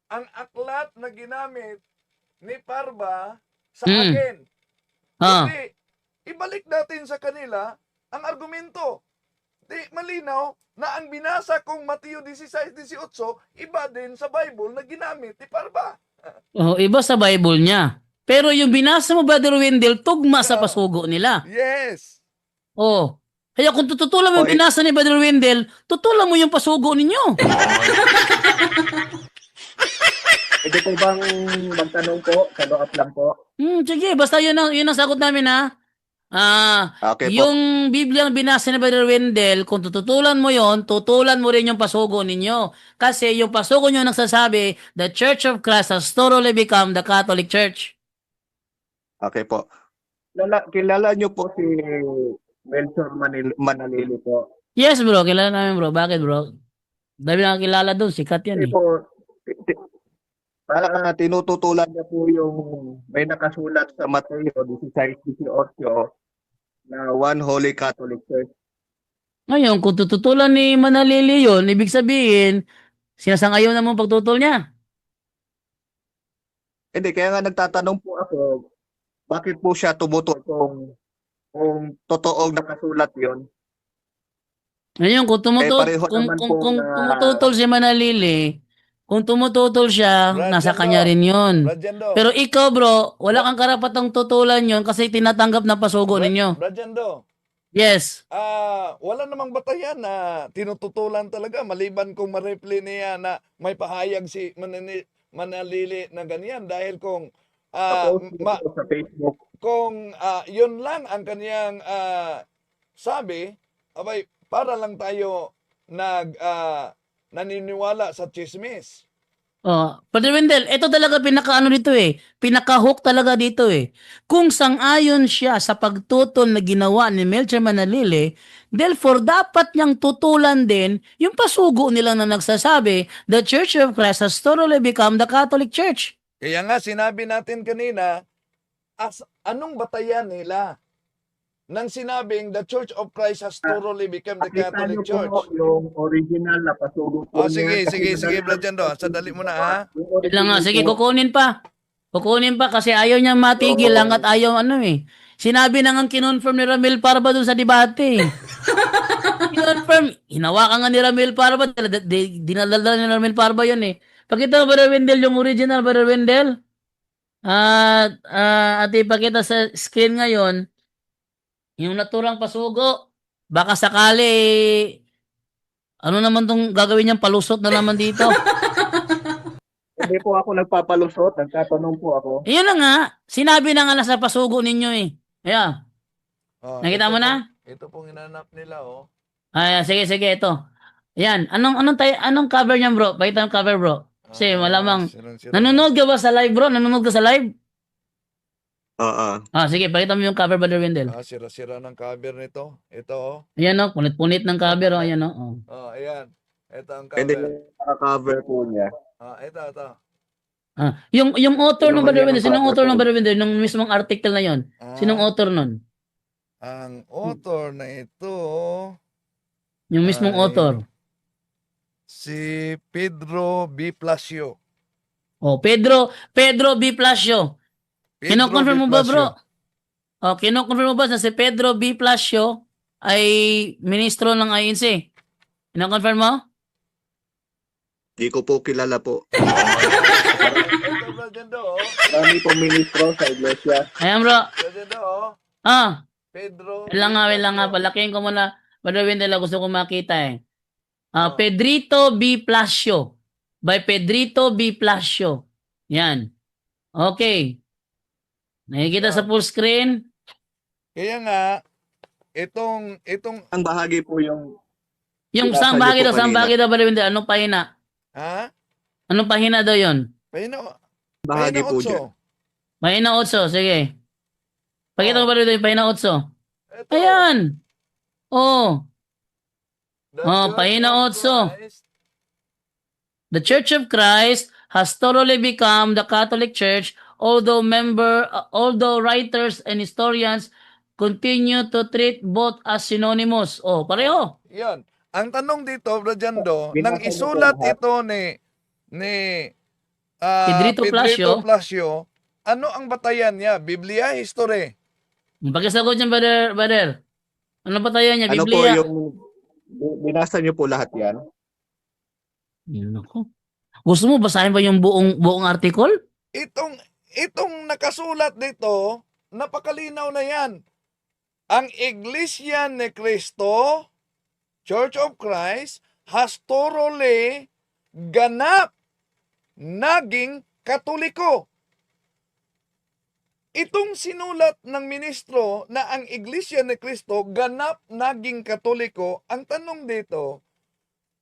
ang aklat na ginamit ni Parba sa Mm. akin. Ah. Hindi, ibalik natin sa kanila ang argumento. Di malinaw na ang binasa kong Mateo 16:18, iba din sa Bible na ginamit ni Parba. Oh, iba sa Bible niya. Pero yung binasa mo, Brother Wendell, tugma sa pasugo nila. Yes. Oh. Kaya kung tututulan mo yung Oh, binasa ni Brother Wendell, tutulan mo yung pasugo ninyo. Pwede po bang magtanong po? Follow up lang po. Sige, basta yun ang sagot namin ha. Okay po. Yung Biblia ang binasa ni Brother Wendell, kung tututulan mo yon, tutulan mo rin yung pasugo ninyo. Kasi yung pasugo nyo nagsasabi, the Church of Christ has totally become the Catholic Church. Okay po. Kilala niyo po si Melchor Manalili po. Yes bro, kilala namin bro. Bakit bro? Dami nakakilala doon, sikat yan Kasi eh. po, tinututulan niya po yung may nakasulat sa Mateo 16:18 na One Holy Catholic Church. Ngayon, kung tututulan ni Manalili yun, ibig sabihin, sinasangayon na mo pagtutol niya. Hindi, kaya nga nagtatanong po ako, bakit po siya tumutol kung totoong nakasulat yon? Ngayon, kung pareho naman po kung na- tumututol si Manalili, kung tumututol siya, Brad nasa Jando. kanya rin yun. Brad Jando. Pero ikaw bro, wala kang karapatang tutulan yun kasi tinatanggap na pasugo ninyo. Brad Jando. Yes. Wala namang batayan na tinututulan talaga maliban kung ma-reply niya na may pahayag si Manalili na ganyan dahil kung Sa Facebook. kung yun lang ang kaniyang sabi, abay para lang tayo naniniwala sa chismis. Oh, Brother Wendell, ito talaga pinaka-ano dito eh. Pinaka-hook talaga dito eh. Kung sang-ayon siya sa pagtutol na ginawa ni Melchor Manalili, therefore dapat niyang tutulan din yung pasugo nila na nagsasabi, the Church of Christ has totally become the Catholic Church. Kaya nga sinabi natin kanina, anong batayan nila nang sinabing the Church of Christ has thoroughly become the Pakita Catholic niyo Church? po yung original na pasugo po Sige, niya. sige, Brad Jando. Sandali muna ha. Wait lang nga, sige, kukunin pa. Kukunin pa kasi ayaw niya matigil hanggat ayaw ano eh. Sinabi na nga kinonfirm ni Ramil Parba dun sa debate. Kinonfirm. Hinawakan nga ni Ramil Parba. Dinadala ni Ramil Parba yun eh. Pakita mo Brother Wendell yung original Brother Wendell. At ipakita sa screen ngayon yung naturang pasugo. Baka sakali ano naman tong gagawin niyang palusot na naman dito. Hindi po ako nagpapalusot, nagtatanong po ako. Yun na nga. Sinabi na nga nasa pasugo ninyo eh. Ayan. Nakita mo na? Ito pong hinanap nila, oh. Sige, ito. Ayan. Anong cover niyan, bro? Pakita ang cover, bro. Kasi malamang. Nanonood ka ba sa live, bro? Nanonood ka sa live? Oo. Sige, pakita mo yung cover, Brother Wendell. Sira-sira ng cover nito. Ito, oh. Ayan, oh. Punit-punit ng cover, oh. Ayan, oh. Ayan. Ito ang Hindi cover. naka-cover po niya. Ito. Yung author ng Ano Brother ba yan Wendell, ang sinong cover author ng po? Brother Wendell? Nung mismong article na yon. Sinong author nun? Ang author na ito, Yung mismong Ay. author. si Pedro B. Plasio. Oh, Pedro B. Plasio. Kino-confirm mo ba, bro? Oh, kino-confirm mo ba na si Pedro B. Plasio ay ministro ng INC? Kino-confirm mo? Di ko po kilala po. Ito, Brajando, oh. Marami pong ministro sa iglesia. Ayan, bro. Brajando, oh. Ah, Pedro. wait lang nga. Palakihin ko muna. Brother Wendell, gusto ko makita eh. Pedrito B. Plasio. By Pedrito B. Plasio. Yan. Okay. Nakikita sa full screen? Kaya nga, itong, Ang bahagi po yung Yung Binasa saan niyo bahagi po daw, saan kanina. bahagi daw, Brother Wendell? Anong pahina? ha? Anong pahina daw yun? bahagi po Otso. dyan. Pahina 8, sige. Pakita ko Oh. ba rin yung pahina 8? Ito, Ayan. Oh. the Oh, Church pahina of 8. Christ. The Church of Christ has thoroughly become the Catholic Church, although writers and historians continue to treat both as synonymous. Oh, pareho. Yan. Ang tanong dito, Brajando, Binasa nang niyo po isulat lahat. ito ni Pedrito Plasio. Plasio, ano ang batayan niya? Biblia, history? Pagkasagot niya, brother. Ano ba tayo niya? Ano po Biblia. yung binasa niyo po lahat yan? Naku. Gusto mo basahin ba yung buong article? Itong nakasulat dito, napakalinaw na yan. Ang Iglesia ni Cristo, Church of Christ, has thoroughly ganap naging Katoliko. Itong sinulat ng ministro na ang Iglesia ni Cristo ganap naging Katoliko, ang tanong dito,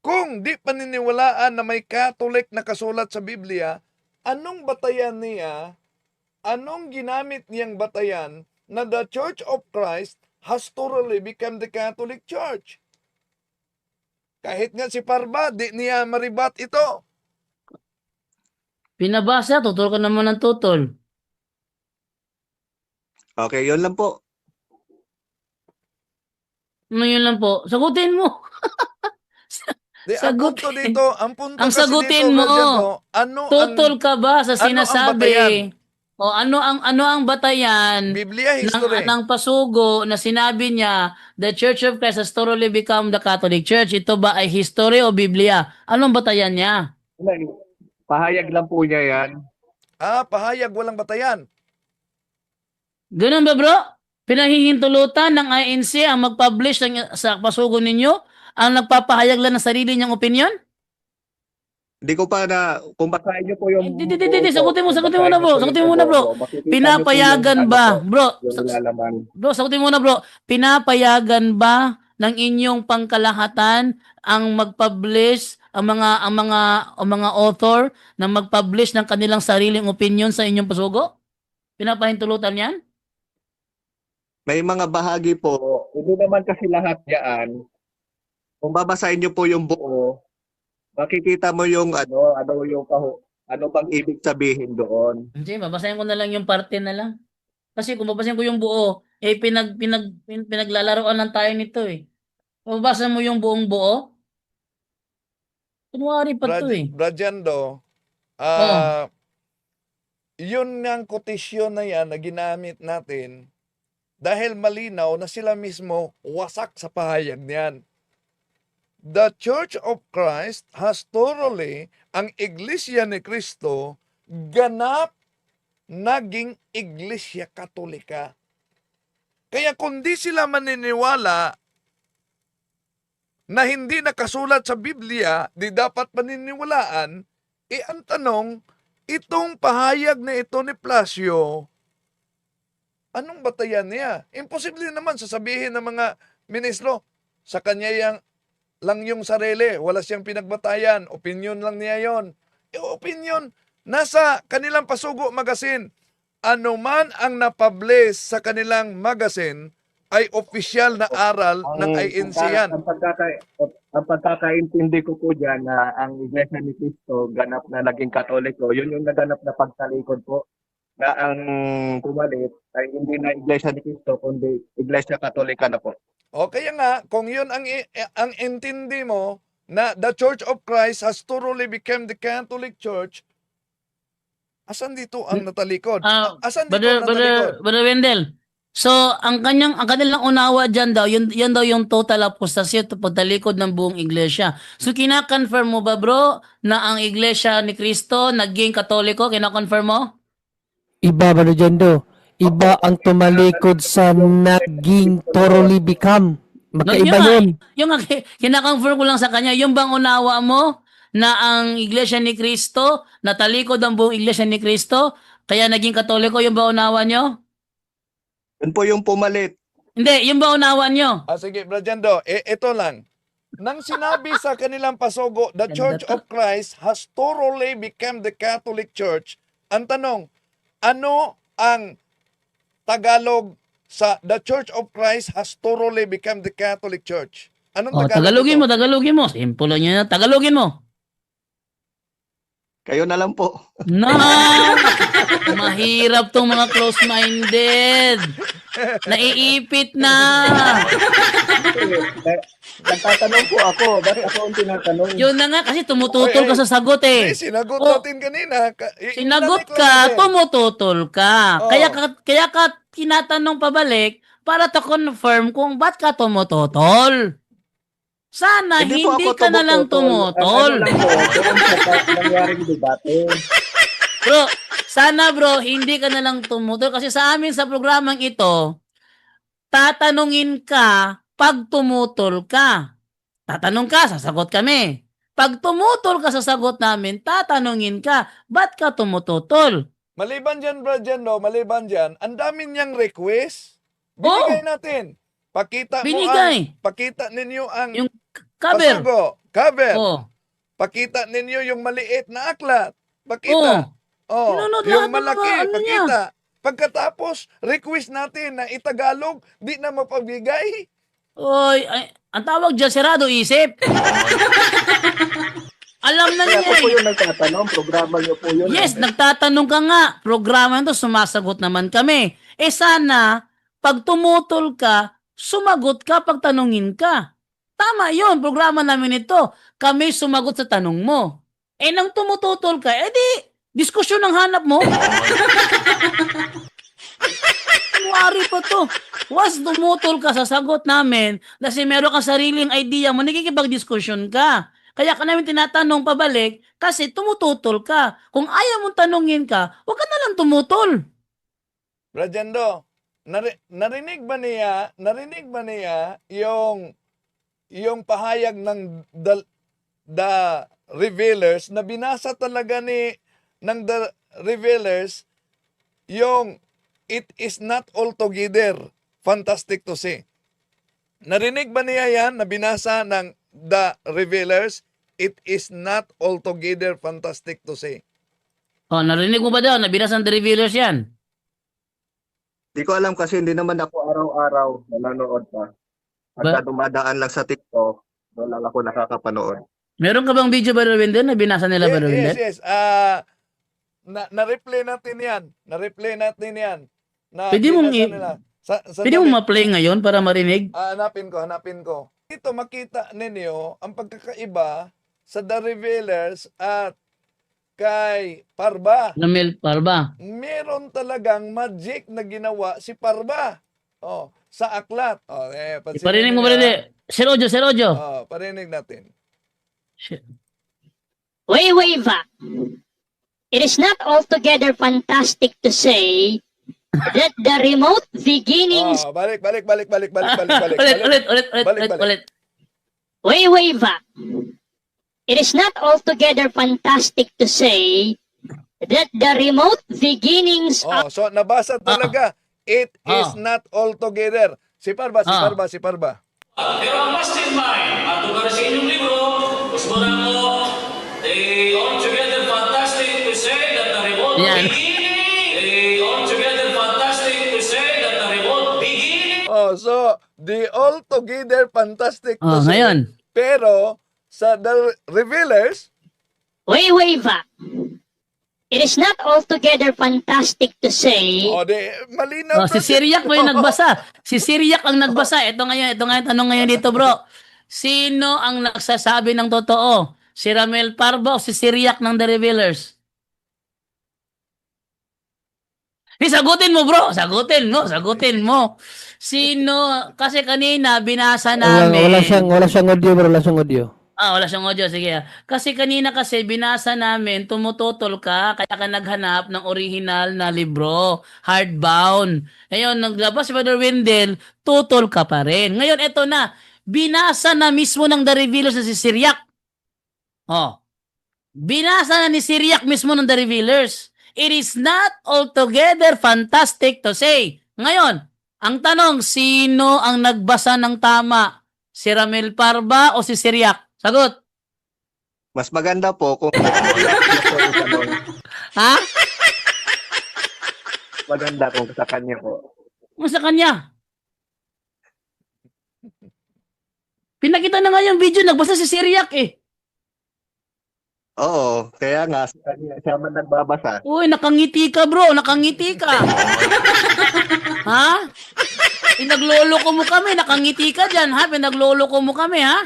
kung di paniniwalaan na may Catholic na kasulat sa Biblia, anong batayan niya, anong ginamit niyang batayan na the Church of Christ has thoroughly become the Catholic Church? Kahit nga si Parba, di niya maribat ito. Pinabasa, tutol ka naman ng tutol. Okay, yun lang po. Ano yun lang po? Sagutin mo. Ang punto Sagutin. dito, ang punto Ang kasi sagutin dito, mo. Brother, ano Tutol ang ka ba sa ano ang sinasabi? batayan? O ano ang batayan Biblia history? ng pasugo na sinabi niya, the Church of Christ has thoroughly become the Catholic Church? Ito ba ay history o Biblia? Anong batayan niya? Pahayag lang po niya yan. Pahayag, walang batayan. Ganun ba, bro? Pinahihintulutan ng INC ang mag-publish sa pasugo ninyo ang nagpapahayag lang ng sarili niyang opinion? Hindi ko pa na, kung basahin niyo po yung... Hindi. Sagutin mo na, bro. Sagutin mo na, bro. Pinapayagan ba, bro? Yung lalaman. Bro, sagutin mo na, bro. Pinapayagan ba ng inyong pangkalahatan ang mag-publish ang mga author na mag-publish ng kanilang sariling opinion sa inyong pasugo? Pinapahintulutan 'yan? May mga bahagi po, hindi naman kasi lahat yan. Kung babasahin niyo po yung buo, makikita mo yung ano bang ibig sabihin doon. Hindi, babasahin ko na lang yung parte na lang. Kasi kung babasahin ko yung buo, pinaglalaroan lang tayo nito eh. Babasa mo yung buong buo? Kunwari pa to eh. Brajando, yun ng kotisyon na yan na ginamit natin dahil malinaw na sila mismo wasak sa pahayag niyan. The Church of Christ has thoroughly, ang Iglesia ni Cristo, ganap naging Iglesia Katolika. Kaya kung di sila maniniwala na hindi nakasulat sa Biblia, di dapat paniniwalaan, ang tanong, itong pahayag na ito ni Plasio, anong batayan niya? Imposible naman sasabihin ng mga ministro, sa kanya lang yung sarili, wala siyang pinagbatayan, opinion lang niya yon. Opinion, nasa kanilang Pasugo Magazine, ano man ang napublish sa kanilang magazine, ay opisyal na aral ng INC yan. Ang pagkakaintindi ko po dyan na ang Iglesia ni Cristo ganap na naging Katoliko, yun yung naganap na pagtalikod po na ang pumalit ay hindi na Iglesia ni Cristo, kundi Iglesia Katolika na po. O kaya nga, kung yun ang intindi mo, na the Church of Christ has thoroughly become the Catholic Church, asan dito ang natalikod? Asan dito ang natalikod? Brother Wendell. So, ang kanilang unawa dyan daw, yan daw yung total apostasy at pagtalikod ng buong iglesia. So, kina-confirm mo ba, bro, na ang iglesia ni Cristo naging katoliko? Kina-confirm mo? Iba ba dyan do? Iba ang tumalikod sa naging thoroughly become. Magkaiba yun. Yung kina-confirm ko lang sa kanya, yung bang unawa mo na ang iglesia ni Cristo, natalikod ang buong iglesia ni Cristo, kaya naging katoliko, yung ba unawa nyo? Yun po yung pumalit. Hindi, yung ba unawa nyo? Sige, Brajando, ito lang. Nang sinabi sa kanilang pasugo, the Church of Christ has thoroughly become the Catholic Church. Ang tanong, ano ang Tagalog sa the Church of Christ has thoroughly become the Catholic Church? Anong Tagalogin ito? mo, Tagalogin mo. Simple lang yan. Tagalogin mo. Kayo na lang po. No! Mahirap tong mga close-minded. Naiipit na. Nagtatanong po ako. Ba't ako ang tinatanong? Yun na nga, kasi tumututol ka sa sagot eh. Sinagot Oh, natin kanina. Sinagot Ibalik ka, lang natin. tumututol ka. Oh. Kaya ka tinatanong pabalik para to confirm kung ba't ka tumututol. Sana hindi po ako ka na lang tumutol. Ano lang po, doon sa nangyaring debate. Bro, sana bro, hindi ka na lang tumutol kasi sa amin sa programang ito, tatanungin ka pag tumutol ka. Tatanong ka, sasagot kami. Pag tumutol ka sa sagot namin, tatanungin ka, ba't ka tumututol? Maliban dyan, Brajando, maliban dyan, ang dami niyang request. Binigay natin. Binigay. Pakita ninyo ang Yung cover. pasugo. Cover. Oh. Pakita ninyo yung maliit na aklat. Pakita. Sinunod lahat Yung ng malaki, mga ano pakita. Pagkatapos, request natin na itagalog, di na mapabigay. Oy, ang tawag dyan, sirado isip. Alam na Kaya niya ako po eh. yung nagtatanong. Programa niyo po yun. Yes, nagtatanong ka nga. Programa nito, sumasagot naman kami. Sana, pag tumutol ka, sumagot ka pag tanungin ka. Tama yun, programa namin ito. Kami sumagot sa tanong mo. Nang tumututol ka, di, diskusyon ang hanap mo. January pa to. Was tumutol ka sa sagot namin kasi meron ka sariling idea mo, nakikipag-diskusyon ka. Kaya ka namin tinatanong pabalik kasi tumututol ka. Kung ayaw mong tanungin ka, huwag ka na lang tumutol. Brajando, narinig ba niya yung pahayag ng the Revealers na binasa talaga ng the Revealers yung it is not altogether fantastic to see. Narinig ba niya yan na binasa ng the Revealers? It is not altogether fantastic to see. Narinig mo ba daw na binasa ng The Revealers yan? Di ko alam kasi hindi naman ako araw-araw nanonood pa. Pagka dumadaan lang sa TikTok, doon lang ako nakakapanood. Meron ka bang video, Brother Wendell, na binasa nila, Brother Wendell? Yes. Na-replay natin yan. Na-replay natin yan. Pwede mong Pwede mo ma-play ngayon para marinig? Hanapin ko. Dito makita ninyo ang pagkakaiba sa The Revealers at kay Parba. Ramel Parba. Meron talagang magic na ginawa si Parba. Sa aklat. Parinig mo, Brother. Sir Ojo. Parinig natin. Way back. It is not altogether fantastic to say that the remote beginnings Balik. Ulit. way back. It is not altogether fantastic to say that the remote beginnings So nabasa talaga. It is not altogether. Si Parba. Pero ang mastermind, at lugar sa inyong libro, gusto mo na mo, altogether fantastic to say that the remote Yan. beginning, altogether fantastic to say that the remote beginning, So the altogether fantastic to say. Ngayon. Pero sa The Revealers, way back. It is not altogether fantastic to say O, di, malinaw. Oh, si Siriak po yung nagbasa. Si Siriak ang nagbasa. Ito nga yung tanong ngayon dito, bro. Sino ang nagsasabi ng totoo? Si Ramel Parbo o si Siriak ng The Revealers? Sagutin mo, bro. Sagutin mo. Sino? Kasi kanina binasa namin. Wala siyang audio, bro. Wala siyang audio. Wala siyang audio. Sige. Kasi kanina binasa namin, tumututol ka, kaya ka naghanap ng original na libro, hardbound. Ngayon, naglabas si Brother Wendell, tutol ka pa rin. Ngayon, eto na. Binasa na mismo ng The Revealers na si Siriak. Binasa na ni Siriak mismo ng The Revealers. It is not altogether fantastic to say. Ngayon, ang tanong, sino ang nagbasa ng tama? Si Ramel Parba o si Siriak? Sagot. Mas maganda po kung Ha? maganda kung sa kanya po. Kung sa kanya? Pinakita na nga yung video, nagbasa si Siriak eh. Oo, kaya nga sa kanya siya man nagbabasa. Uy, nakangiti ka bro, nakangiti ka. Ha? Pinagloloko mo kami, nakangiti ka dyan ha? Pinagloloko mo kami ha?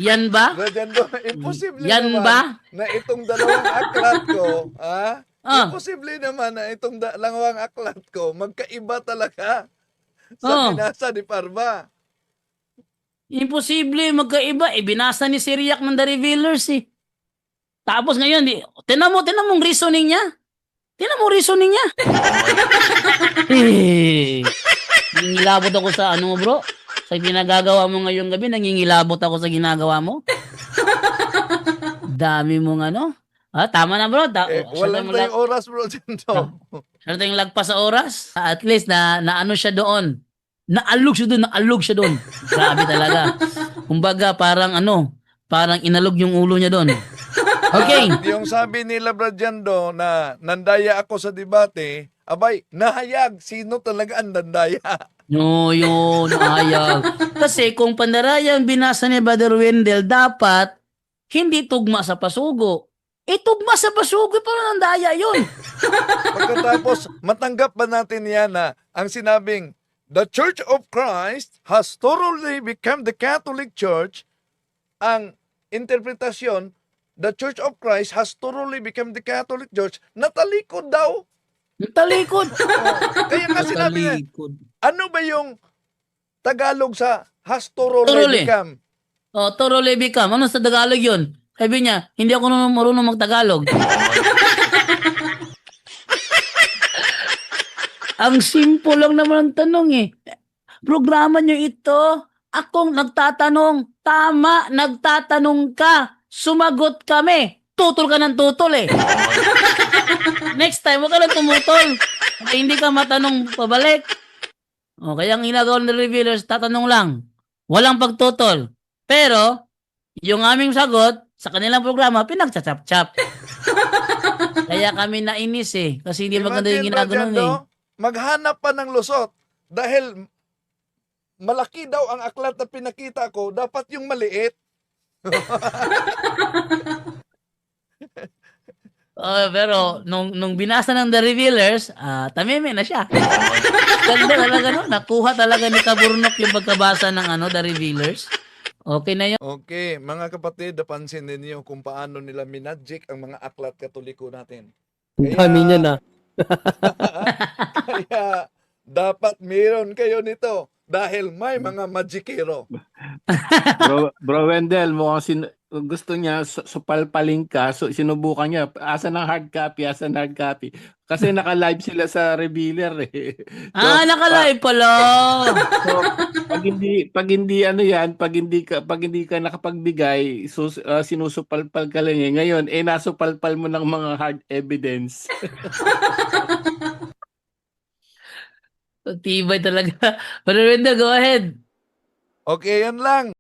Yan ba? Rajando, imposible Yan naman ba? na itong dalawang aklat ko, ha? Ah. Imposible naman na itong dalawang aklat ko magkaiba talaga Oh. sa binasa ni Parba. Imposible magkaiba. Binasa ni Siriak ng The Revealers eh. Tapos ngayon, tinan mo ang reasoning niya. Tinan mo reasoning niya. Nangingilabot ako sa ano mo bro. Sa ginagagawa mo ngayong gabi, nangingilabot ako sa ginagawa mo. Dami mong ano. Tama na bro. Walang tayong oras bro dyan to. Ano tayong lagpas sa oras? At least na ano siya doon. Naalog siya doon. Grabe talaga. Kumbaga parang parang inalog yung ulo niya doon. Okay. Yung sabi nila Brajando na nandaya ako sa debate, abay, nahayag. Sino talaga ang nandaya? Yun, ayag. Kasi kung pandarayang binasa ni Brother Wendell, dapat hindi tugma sa pasugo. Tugma sa pasugo, parang nandaya yun. Pagkatapos, matanggap ba natin yan na ang sinabing, the Church of Christ has thoroughly become the Catholic Church. Ang interpretasyon, the Church of Christ has thoroughly become the Catholic Church. Natalikod daw. Talikod. Kaya nga sinabi niya, Talikod. ano ba yung Tagalog sa has thoroughly Thoroughly. become? Thoroughly become. Ano sa Tagalog yun? Sabi niya, hindi ako marunong mag-Tagalog. Ang simple lang naman ang tanong eh. Programa niyo ito. Akong nagtatanong. Tama, nagtatanong ka. Sumagot kami. Tutol ka ng tutol eh. Next time, huwag ka lang tumutol. Kaya hindi ka matanong pabalik. Kaya ang ginagawa ng Revealers, tatanong lang. Walang pagtutol. Pero, yung aming sagot, sa kanilang programa, pinagtsachap-chap. Kaya kami nainis eh. Kasi hindi maganda yung Imagine, ginagawa nun eh. Brajando, maghanap pa ng lusot dahil malaki daw ang aklat na pinakita ko, dapat yung maliit. Pero nung binasa ng The Revealers, tameme na siya. Ganda talaga no? Nakuha talaga ni Kaburnok yung pagkabasa ng The Revealers. Okay na yun. Okay, mga kapatid, napansin ninyo kung paano nila minagic ang mga aklat katoliko natin. Ang dami niya na. Kaya dapat meron kayo nito dahil may mga magikero. Bro Wendell, mukhang gusto niya supalpaling ka, so sinubukan niya. Asa ng hard copy? Kasi naka-live sila sa Revealer eh. Naka-live pala. So, pag hindi ka nakapagbigay, sinusupalpal ka lang eh. Ngayon, nasupalpal mo ng mga hard evidence. Tibay talaga. Pero Wendell, go ahead. Okay, yan lang.